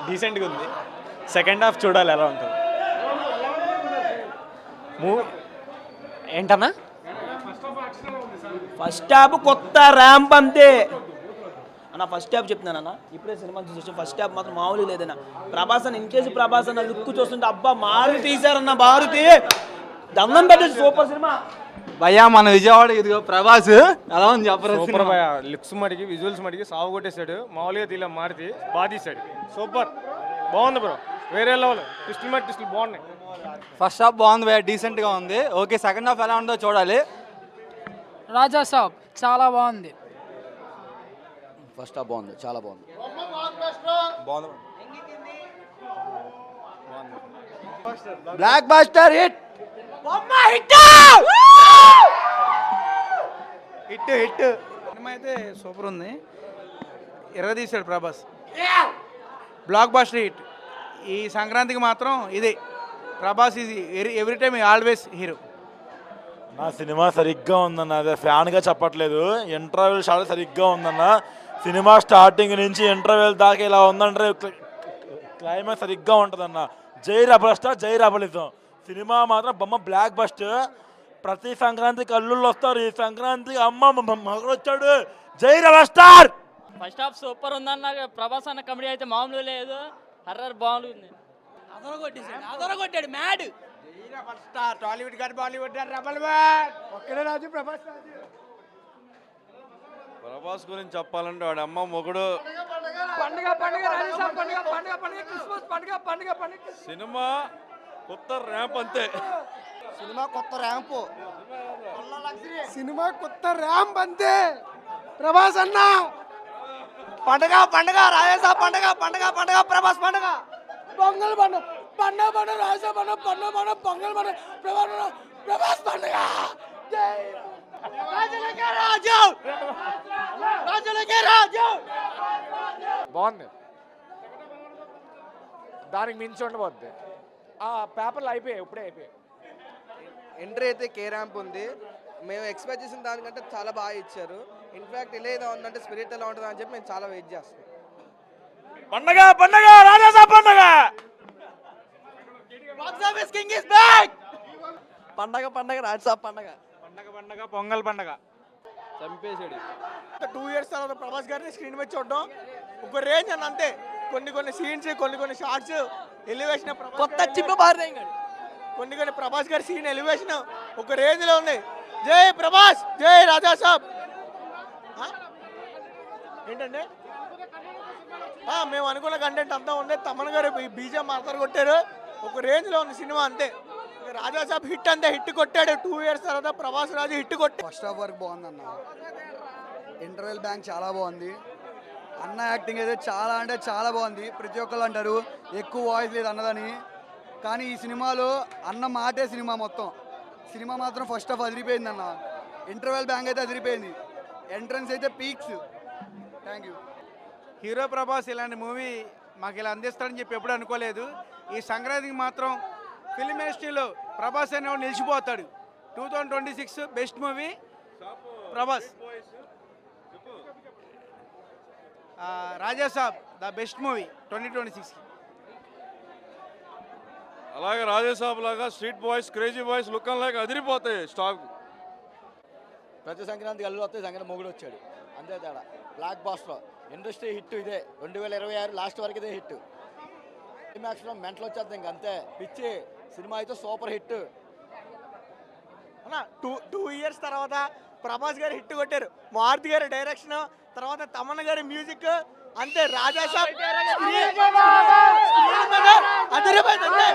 డీసెంట్గా ఉంది. Second half చూడాలి ఎలా ఉంటుంది. ఏంటన్నా ఫస్ట్ హాఫ్ కొత్త ర్యాంప్ అంతే అన్న. ఫస్ట్ హాఫ్ చెప్తున్నానన్న, ఇప్పుడే సినిమా చూసి ఫస్ట్ హాఫ్ మాత్రం మామూలు లేదన్న. ప్రభాస్ అన్న ఇన్కేసి ప్రభాస్ అన్న లుక్ చూస్తుంటే అబ్బా మారుతి తీశారన్న. మారుతి దండం పెట్టేసి సూపర్ సినిమా భయ్యా. మన విజయవాడ ఇదిగో ప్రభాస్ ఎలా ఉంది చెప్పరు. సూపర్ భయ. లుక్స్ మడికి విజువల్స్ మడికి సాగు కొట్టేశాడు. మామూలుగా తీలా మారుతి బాగా తీశాడు. సూపర్ బాగుంది బ్రో. వేరే లెవెల్. ట్విస్టులు మరి ట్విస్టులు బాగున్నాయి. ఫస్ట్ హాఫ్ బాగుంది భయ్యా, డీసెంట్గా ఉంది. ఓకే, సెకండ్ హాఫ్ ఎలా ఉందో చూడాలి. రాజా సాబ్ చాలా బాగుంది. ఫస్ట్ హాఫ్ బాగుంది, చాలా బాగుంది. Blockbuster hit. Hit hit cinema అయితే సూపర్ ఉంది. ఎర్రదీశాడు ప్రభాస్. Blockbuster hit. ఈ సంక్రాంతికి మాత్రం ఇదే Prabhas is every time always hero. నా సినిమా సరిగ్గా ఉందన్న. అదే ఫ్యాన్గా చెప్పట్లేదు. ఇంటర్వెల్ చాలా సరిగ్గా ఉందన్న. సినిమా స్టార్టింగ్ నుంచి ఇంటర్వెల్ దాకా ఇలా ఉందంటే క్లైమాక్స్ సరిగ్గా ఉంటుందన్న. జై రబల్ స్టార్, జై రబలిజం. సినిమా మాత్రం బొమ్మ బ్లాక్ బస్టర్. ప్రతి సంక్రాంతికి అల్లుళ్ళు వస్తారు. ఈ సంక్రాంతికి అమ్మ మగడు వచ్చాడు. జై rubble star. First half super ఉందన్న. ప్రభాస్ అన్న కమెడీ అయితే మామూలు లేదు. హర్రర్ బాగుంది. అదరగొట్టాడు మ్యాడ్. టాలీవుడ్ గారు బాలీవుడ్ ఒక్కడే రాజు ప్రభాస్ రాజు. ప్రభాస్ గురించి చెప్పాలంటే వాడి అమ్మ మొగుడు. సినిమా కొత్త ర్యాంప్ అంతే. సినిమా కొత్త ర్యాంపు. సినిమా కొత్త ర్యాంప్ అంతే. ప్రభాస్ అన్న పండగ పండగ రాజేశా పండగ పండగ పండగ ప్రభాస్ పండగ పొంగల్ పండుగ పండగ పండుగ రాజా పండుగ పండుగ పండుగ పొంగల్ పండుగ ప్రభాస్ పండుగ. బాగుంది. దానికి మించి ఉండబోద్ది. పేపర్లు అయిపోయాయి, ఇప్పుడే అయిపోయాయి. ఎంట్రీ అయితే కే ర్యాంప్ ఉంది. మేము ఎక్స్పెక్ట్ చేసిన దానికంటే చాలా బాగా ఇచ్చారు. ఇన్ఫాక్ట్ ఇలా ఏదో ఉందంటే స్పిరిట్ ఎలా ఉంటుంది అని చెప్పి మేము చాలా వెయిట్ చేస్తాం. పండగ పండగ రాజా పండగ. పండగ పండగ రాజా పండగ పండగ పండగ పొంగల్ పండగ. చంపేశాడు. 2 years తర్వాత ప్రభాస్ గారిని స్క్రీన్ మీద చూడడం ఒక రేంజ్ అని అంతే. కొన్ని సీన్స్ కొన్ని షార్ట్స్ ఎలివేషన్ కొత్త చిప్ప బాగా కొన్ని ప్రభాస్ గారి సీన్ ఎలివేషన్ ఒక రేంజ్ లో ఉంది. జై ప్రభాస్, జై రాజా సాబ్. ఏంటంటే మేము అనుకున్న కంటెంట్ అంతా ఉంది. తమన్ గారు బీజం మాత్రం కొట్టారు. ఒక రేంజ్ లో ఉంది సినిమా అంతే. రాజా సాబ్ హిట్ అంతే. హిట్ కొట్టాడు. 2 years తర్వాత ప్రభాస్ రాజు హిట్ కొట్టాడు. ఫస్ట్ హాఫ్ వరకు బాగుందన్న. ఇంటర్వెల్ బ్యాంక్ చాలా బాగుంది. అన్న యాక్టింగ్ అయితే చాలా అంటే చాలా బాగుంది. ప్రతి ఒక్కరు అంటారు ఎక్కువ వాయిస్ లేదు అన్నదని, కానీ ఈ సినిమాలో అన్న మాటే సినిమా మొత్తం. సినిమా మాత్రం ఫస్ట్ హాఫ్ అదిరిపోయింది అన్న. ఇంటర్వెల్ బ్యాంక్ అయితే అదిరిపోయింది. ఎంట్రన్స్ అయితే peaks. Thank you. Hero Prabhas ఇలాంటి మూవీ మాకు ఇలా అందిస్తాడని చెప్పి ఎప్పుడు అనుకోలేదు. ఈ సంక్రాంతికి మాత్రం ఫిల్మ్ ఇండస్ట్రీలో ప్రభాస్ అనేవాడు నిలిచిపోతాడు. 2026 best movie Prabhas. Raja Saab the best movie 2026. అలాగే రాజేసాబ్ లాగా street boys, crazy boys look లాగా అదిరిపోతాయి స్టాక్. ప్రతి సంక్రాంతికి అల్లు వస్తే సంక్రాంతి మొగుడు వచ్చాడు అంతే తేడా. బ్లాక్ బాస్టర్ ఇండస్ట్రీ హిట్ ఇదే. 2026 లాస్ట్ వరకు ఇదే హిట్. క్లైమాక్స్లో మెంటల్ వచ్చేద్దాం ఇంక అంతే. పిచ్చి సినిమా అయితే సూపర్ హిట్. అన్న 2 years తర్వాత ప్రభాస్ గారు హిట్ కొట్టారు. మారుతి గారి డైరెక్షన్ తర్వాత తమన్ గారి మ్యూజిక్ అంతే. రాజా సాబ్ అదిరిపోయింది.